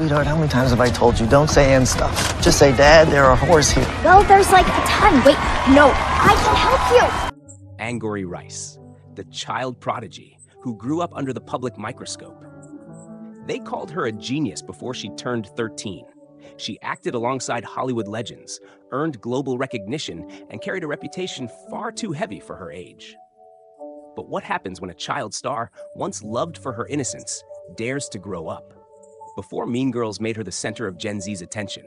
Sweetheart, how many times have I told you, don't say and stuff. Just say, Dad, there are whores here. Well, there's like a ton. Wait, no, I can help you. Angourie Rice, the child prodigy who grew up under the public microscope. They called her a genius before she turned 13. She acted alongside Hollywood legends, earned global recognition, and carried a reputation far too heavy for her age. But what happens when a child star, once loved for her innocence, dares to grow up? Before Mean Girls made her the center of Gen Z's attention,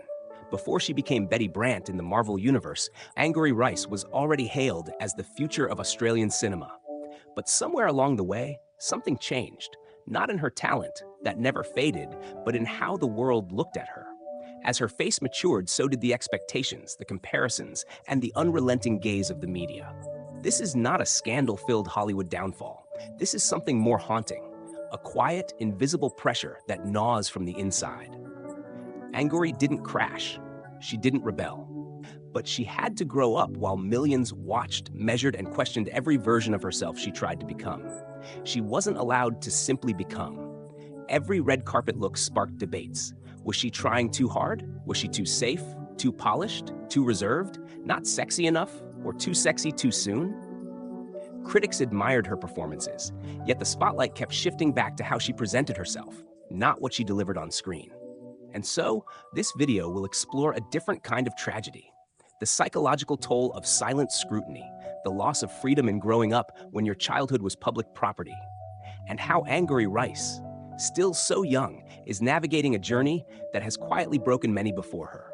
before she became Betty Brant in the Marvel Universe, Angourie Rice was already hailed as the future of Australian cinema. But somewhere along the way, something changed, not in her talent, that never faded, but in how the world looked at her. As her face matured, so did the expectations, the comparisons, and the unrelenting gaze of the media. This is not a scandal-filled Hollywood downfall. This is something more haunting, a quiet, invisible pressure that gnaws from the inside. Angourie didn't crash. She didn't rebel. But she had to grow up while millions watched, measured, and questioned every version of herself she tried to become. She wasn't allowed to simply become. Every red carpet look sparked debates. Was she trying too hard? Was she too safe? Too polished? Too reserved? Not sexy enough? Or too sexy too soon? Critics admired her performances, yet the spotlight kept shifting back to how she presented herself, not what she delivered on screen. And so, this video will explore a different kind of tragedy. The psychological toll of silent scrutiny, the loss of freedom in growing up when your childhood was public property, and how Angourie Rice, still so young, is navigating a journey that has quietly broken many before her.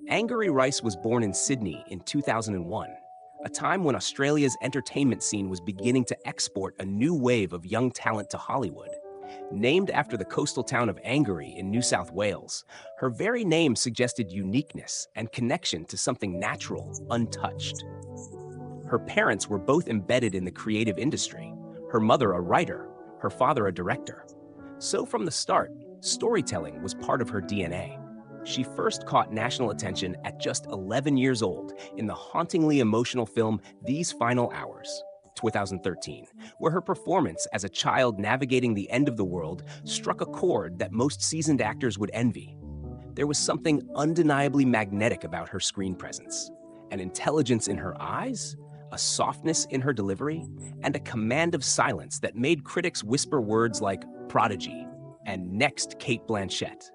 Angourie Rice was born in Sydney in 2001, a time when Australia's entertainment scene was beginning to export a new wave of young talent to Hollywood. Named after the coastal town of Angourie in New South Wales, her very name suggested uniqueness and connection to something natural, untouched. Her parents were both embedded in the creative industry, her mother a writer, her father a director. So from the start, storytelling was part of her DNA. She first caught national attention at just 11 years old in the hauntingly emotional film These Final Hours, 2013, where her performance as a child navigating the end of the world struck a chord that most seasoned actors would envy. There was something undeniably magnetic about her screen presence, an intelligence in her eyes, a softness in her delivery, and a command of silence that made critics whisper words like Prodigy and next Cate Blanchett.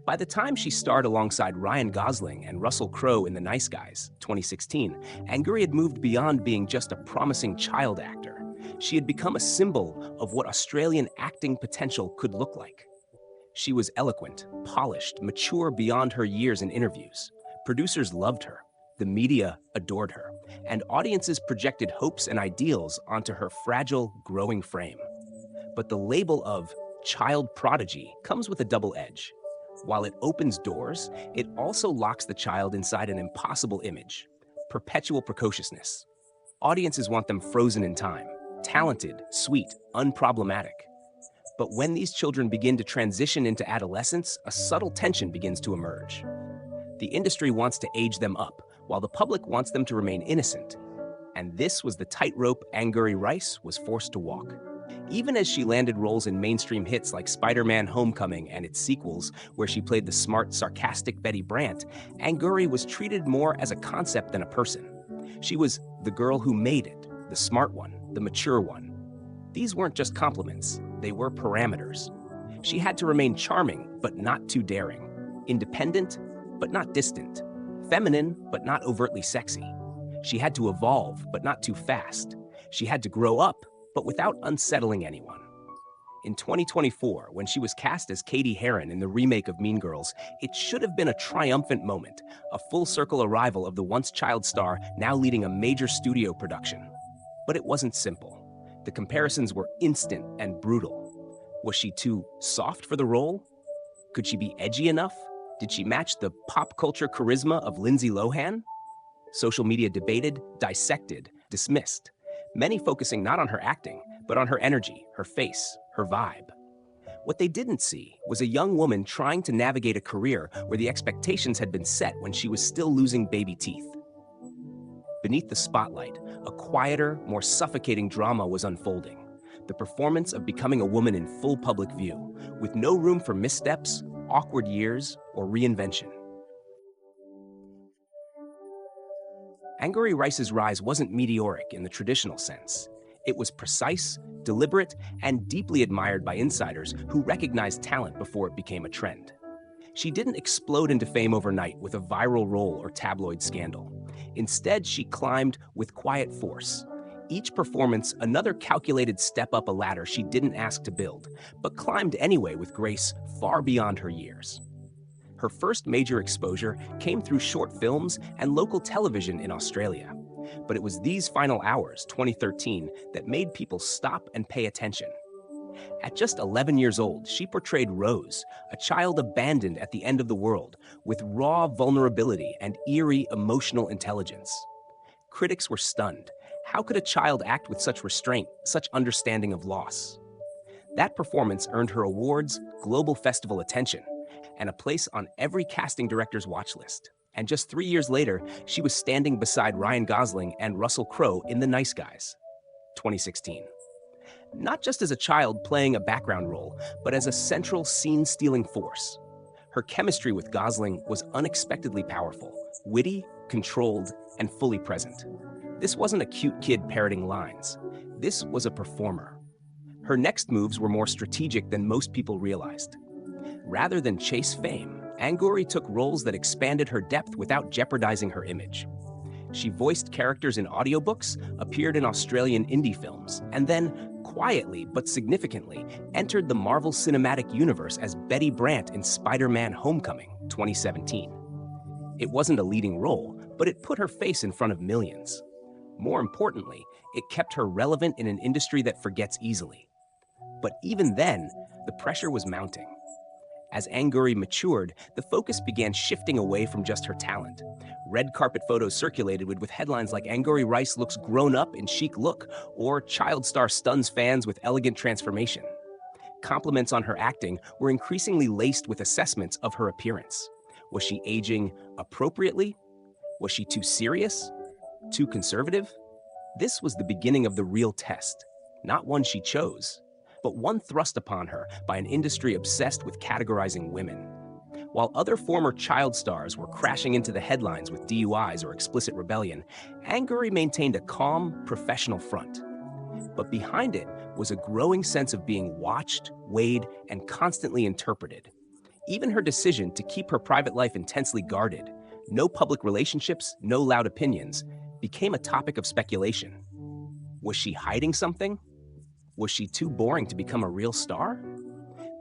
By the time she starred alongside Ryan Gosling and Russell Crowe in The Nice Guys, 2016, Angourie had moved beyond being just a promising child actor. She had become a symbol of what Australian acting potential could look like. She was eloquent, polished, mature beyond her years in interviews. Producers loved her, the media adored her, and audiences projected hopes and ideals onto her fragile, growing frame. But the label of child prodigy comes with a double edge. While it opens doors, it also locks the child inside an impossible image: perpetual precociousness. Audiences want them frozen in time, talented, sweet, unproblematic. But when these children begin to transition into adolescence, a subtle tension begins to emerge. The industry wants to age them up, while the public wants them to remain innocent. And this was the tightrope Angourie Rice was forced to walk. Even as she landed roles in mainstream hits like Spider-Man: Homecoming and its sequels, where she played the smart, sarcastic Betty Brant, Angourie was treated more as a concept than a person. She was the girl who made it, the smart one, the mature one. These weren't just compliments, they were parameters. She had to remain charming, but not too daring, independent, but not distant, feminine, but not overtly sexy. She had to evolve, but not too fast. She had to grow up, but without unsettling anyone. In 2024, when she was cast as Katie Heron in the remake of Mean Girls, it should have been a triumphant moment, a full-circle arrival of the once child star now leading a major studio production. But it wasn't simple. The comparisons were instant and brutal. Was she too soft for the role? Could she be edgy enough? Did she match the pop culture charisma of Lindsay Lohan? Social media debated, dissected, dismissed. Many focusing not on her acting, but on her energy, her face, her vibe. What they didn't see was a young woman trying to navigate a career where the expectations had been set when she was still losing baby teeth. Beneath the spotlight, a quieter, more suffocating drama was unfolding. the performance of becoming a woman in full public view, with no room for missteps, awkward years, or reinvention. Angourie Rice's rise wasn't meteoric in the traditional sense. It was precise, deliberate, and deeply admired by insiders who recognized talent before it became a trend. She didn't explode into fame overnight with a viral role or tabloid scandal. Instead, she climbed with quiet force. Each performance, another calculated step up a ladder she didn't ask to build, but climbed anyway with grace far beyond her years. Her first major exposure came through short films and local television in Australia. But it was these final hours, 2013, that made people stop and pay attention. At just 11 years old, she portrayed Rose, a child abandoned at the end of the world, with raw vulnerability and eerie emotional intelligence. Critics were stunned. How could a child act with such restraint, such understanding of loss? That performance earned her awards, global festival attention, and a place on every casting director's watch list. And just 3 years later, she was standing beside Ryan Gosling and Russell Crowe in The Nice Guys, 2016. Not just as a child playing a background role, but as a central scene-stealing force. Her chemistry with Gosling was unexpectedly powerful, witty, controlled, and fully present. This wasn't a cute kid parroting lines. This was a performer. Her next moves were more strategic than most people realized. Rather than chase fame, Angourie took roles that expanded her depth without jeopardizing her image. She voiced characters in audiobooks, appeared in Australian indie films, and then, quietly but significantly, entered the Marvel Cinematic Universe as Betty Brant in Spider-Man: Homecoming, 2017. It wasn't a leading role, but it put her face in front of millions. More importantly, it kept her relevant in an industry that forgets easily. But even then, the pressure was mounting. As Angourie matured, the focus began shifting away from just her talent. Red carpet photos circulated with headlines like "Angourie Rice looks grown up in chic look," or "Child star stuns fans with elegant transformation." Compliments on her acting were increasingly laced with assessments of her appearance. Was she aging appropriately? Was she too serious? Too conservative? This was the beginning of the real test, not one she chose, but one thrust upon her by an industry obsessed with categorizing women. While other former child stars were crashing into the headlines with DUIs or explicit rebellion, Angourie maintained a calm, professional front. But behind it was a growing sense of being watched, weighed, and constantly interpreted. Even her decision to keep her private life intensely guarded, no public relationships, no loud opinions, became a topic of speculation. Was she hiding something? Was she too boring to become a real star?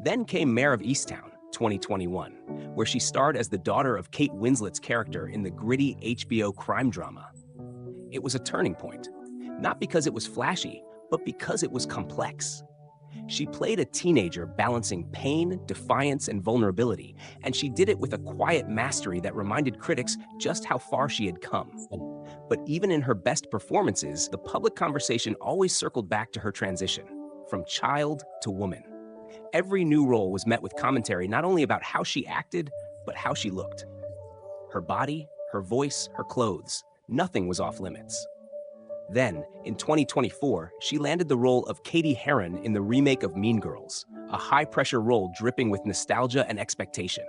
Then came Mare of Easttown, 2021, where she starred as the daughter of Kate Winslet's character in the gritty HBO crime drama. It was a turning point, not because it was flashy, but because it was complex. She played a teenager balancing pain, defiance, and vulnerability, and she did it with a quiet mastery that reminded critics just how far she had come. But even in her best performances, the public conversation always circled back to her transition, from child to woman. Every new role was met with commentary not only about how she acted, but how she looked. Her body, her voice, her clothes, nothing was off limits. Then, in 2024, she landed the role of Katie Heron in the remake of Mean Girls, a high-pressure role dripping with nostalgia and expectation.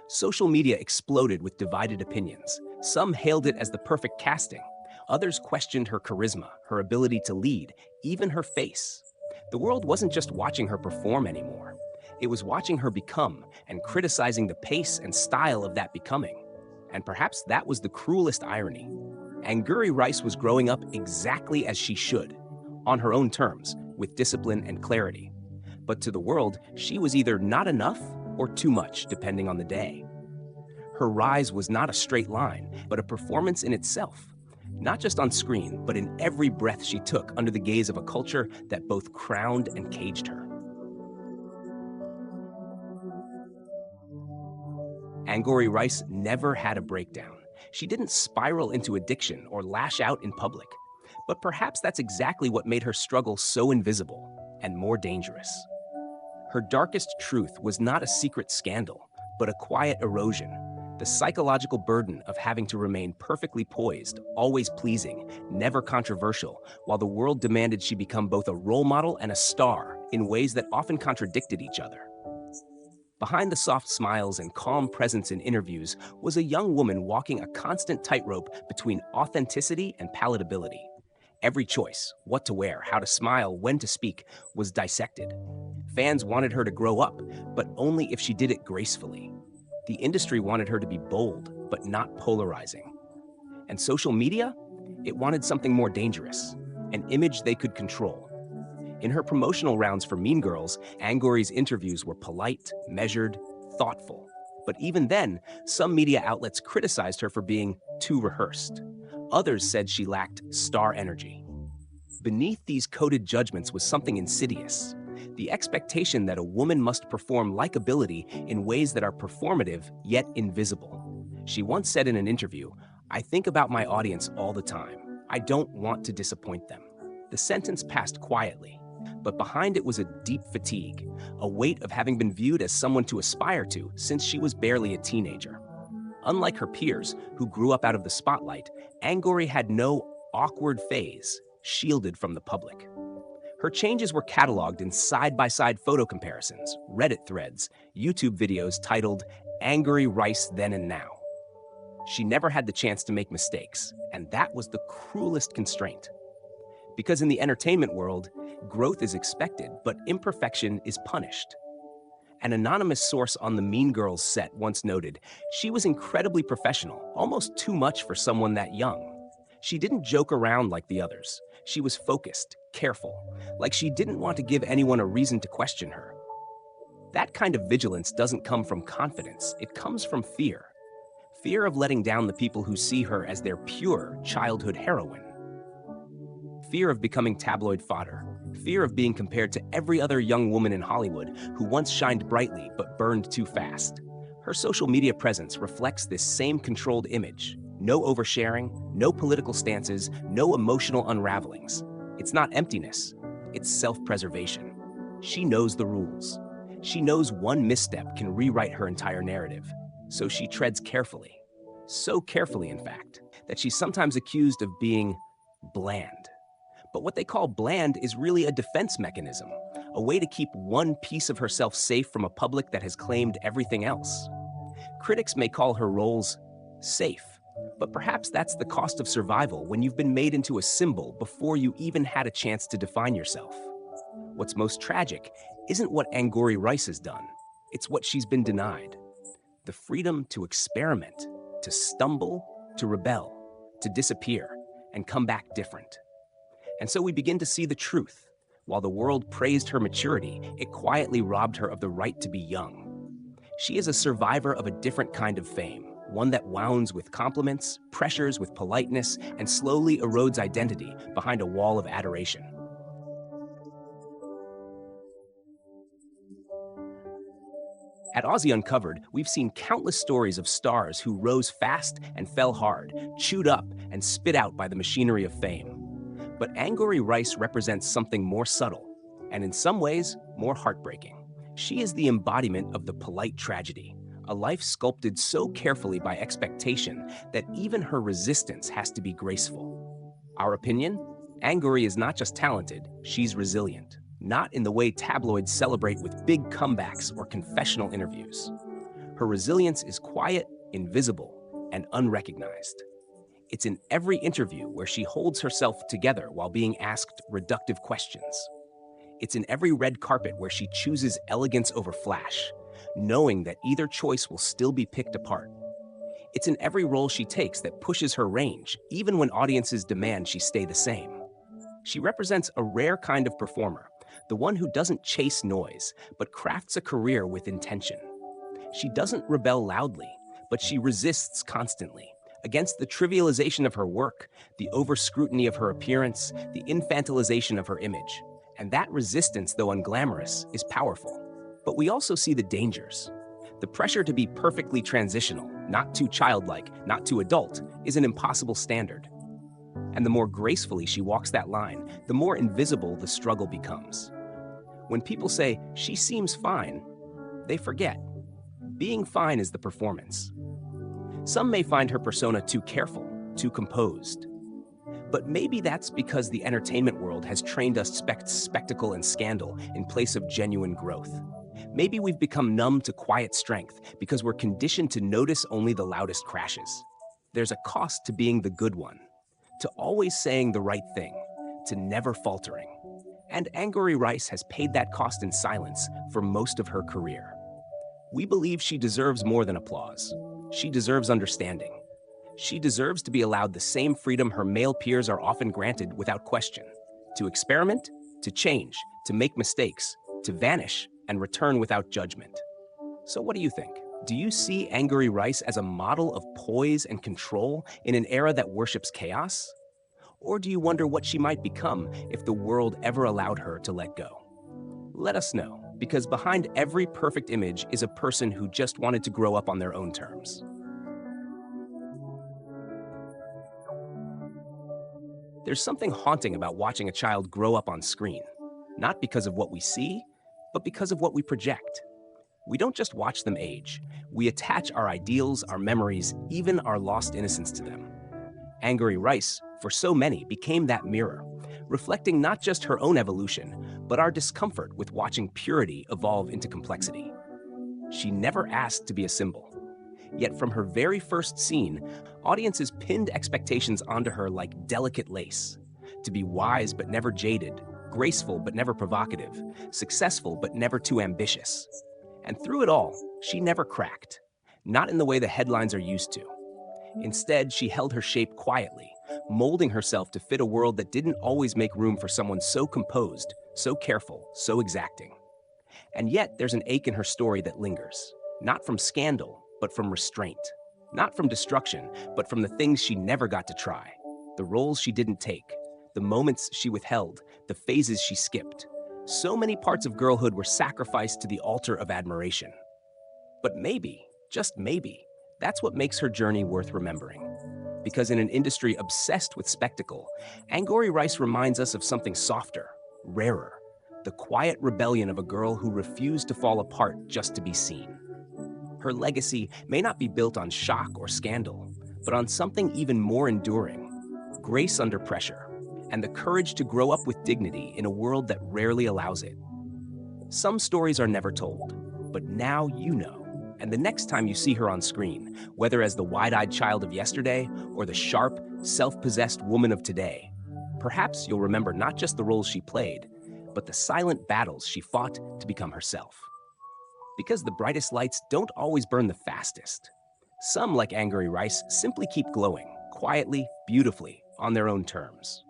Social media exploded with divided opinions. Some hailed it as the perfect casting. Others questioned her charisma, her ability to lead, even her face. The world wasn't just watching her perform anymore. It was watching her become and criticizing the pace and style of that becoming. And perhaps that was the cruelest irony. Angourie Rice was growing up exactly as she should, on her own terms, with discipline and clarity. But to the world, she was either not enough or too much, depending on the day. Her rise was not a straight line, but a performance in itself. Not just on screen, but in every breath she took under the gaze of a culture that both crowned and caged her. Angourie Rice never had a breakdown. She didn't spiral into addiction or lash out in public. But perhaps that's exactly what made her struggle so invisible and more dangerous. Her darkest truth was not a secret scandal, but a quiet erosion. The psychological burden of having to remain perfectly poised, always pleasing, never controversial, while the world demanded she become both a role model and a star in ways that often contradicted each other. Behind the soft smiles and calm presence in interviews was a young woman walking a constant tightrope between authenticity and palatability. Every choice, what to wear, how to smile, when to speak, was dissected. Fans wanted her to grow up, but only if she did it gracefully. The industry wanted her to be bold, but not polarizing. And social media? It wanted something more dangerous, an image they could control. In her promotional rounds for Mean Girls, Angourie's interviews were polite, measured, thoughtful. But even then, some media outlets criticized her for being too rehearsed. Others said she lacked star energy. Beneath these coded judgments was something insidious: the expectation that a woman must perform likability in ways that are performative yet invisible. She once said in an interview, "I think about my audience all the time. I don't want to disappoint them." The sentence passed quietly, but behind it was a deep fatigue, a weight of having been viewed as someone to aspire to since she was barely a teenager. Unlike her peers, who grew up out of the spotlight, Angourie had no awkward phase, shielded from the public. Her changes were cataloged in side-by-side photo comparisons, Reddit threads, YouTube videos titled "Angourie Rice Then and Now." She never had the chance to make mistakes, and that was the cruelest constraint. Because in the entertainment world, growth is expected, but imperfection is punished. An anonymous source on the Mean Girls set once noted, "She was incredibly professional, almost too much for someone that young. She didn't joke around like the others. She was focused, careful, like she didn't want to give anyone a reason to question her." That kind of vigilance doesn't come from confidence, it comes from fear. Fear of letting down the people who see her as their pure childhood heroine. Fear of becoming tabloid fodder. Fear of being compared to every other young woman in Hollywood who once shined brightly but burned too fast. Her social media presence reflects this same controlled image. No oversharing, no political stances, no emotional unravelings. It's not emptiness, it's self-preservation. She knows the rules. She knows one misstep can rewrite her entire narrative. So she treads carefully. So carefully, in fact, that she's sometimes accused of being bland. But what they call bland is really a defense mechanism, a way to keep one piece of herself safe from a public that has claimed everything else. Critics may call her roles safe, but perhaps that's the cost of survival when you've been made into a symbol before you even had a chance to define yourself. What's most tragic isn't what Angourie Rice has done, it's what she's been denied. The freedom to experiment, to stumble, to rebel, to disappear, and come back different. And so we begin to see the truth. While the world praised her maturity, it quietly robbed her of the right to be young. She is a survivor of a different kind of fame, one that wounds with compliments, pressures with politeness, and slowly erodes identity behind a wall of adoration. At Aussie Uncovered, we've seen countless stories of stars who rose fast and fell hard, chewed up and spit out by the machinery of fame. But Angourie Rice represents something more subtle, and in some ways, more heartbreaking. She is the embodiment of the polite tragedy, a life sculpted so carefully by expectation that even her resistance has to be graceful. Our opinion? Angourie is not just talented, she's resilient. Not in the way tabloids celebrate with big comebacks or confessional interviews. Her resilience is quiet, invisible, and unrecognized. It's in every interview where she holds herself together while being asked reductive questions. It's in every red carpet where she chooses elegance over flash, knowing that either choice will still be picked apart. It's in every role she takes that pushes her range, even when audiences demand she stay the same. She represents a rare kind of performer, the one who doesn't chase noise, but crafts a career with intention. She doesn't rebel loudly, but she resists constantly, against the trivialization of her work, the over-scrutiny of her appearance, the infantilization of her image. And that resistance, though unglamorous, is powerful. But we also see the dangers. The pressure to be perfectly transitional, not too childlike, not too adult, is an impossible standard. And the more gracefully she walks that line, the more invisible the struggle becomes. When people say, "She seems fine," they forget. Being fine is the performance. Some may find her persona too careful, too composed. But maybe that's because the entertainment world has trained us spectacle and scandal in place of genuine growth. Maybe we've become numb to quiet strength because we're conditioned to notice only the loudest crashes. There's a cost to being the good one, to always saying the right thing, to never faltering. And Angourie Rice has paid that cost in silence for most of her career. We believe she deserves more than applause. She deserves understanding. She deserves to be allowed the same freedom her male peers are often granted without question. To experiment, to change, to make mistakes, to vanish, and return without judgment. So what do you think? Do you see Angourie Rice as a model of poise and control in an era that worships chaos? Or do you wonder what she might become if the world ever allowed her to let go? Let us know, because behind every perfect image is a person who just wanted to grow up on their own terms. There's something haunting about watching a child grow up on screen, not because of what we see, but because of what we project. We don't just watch them age, we attach our ideals, our memories, even our lost innocence to them. Angourie Rice, for so many, became that mirror, reflecting not just her own evolution, but our discomfort with watching purity evolve into complexity. She never asked to be a symbol. Yet from her very first scene, audiences pinned expectations onto her like delicate lace. To be wise but never jaded, graceful but never provocative, successful but never too ambitious. And through it all, she never cracked. Not in the way the headlines are used to. Instead, she held her shape quietly, molding herself to fit a world that didn't always make room for someone so composed, so careful, so exacting. And yet, there's an ache in her story that lingers. Not from scandal, but from restraint. Not from destruction, but from the things she never got to try. The roles she didn't take, the moments she withheld, the phases she skipped. So many parts of girlhood were sacrificed to the altar of admiration. But maybe, just maybe, that's what makes her journey worth remembering. Because in an industry obsessed with spectacle, Angourie Rice reminds us of something softer, rarer, the quiet rebellion of a girl who refused to fall apart just to be seen. Her legacy may not be built on shock or scandal, but on something even more enduring, grace under pressure, and the courage to grow up with dignity in a world that rarely allows it. Some stories are never told, but now you know. And the next time you see her on screen, whether as the wide-eyed child of yesterday or the sharp, self-possessed woman of today, perhaps you'll remember not just the roles she played, but the silent battles she fought to become herself. Because the brightest lights don't always burn the fastest. Some, like Angourie Rice, simply keep glowing, quietly, beautifully, on their own terms.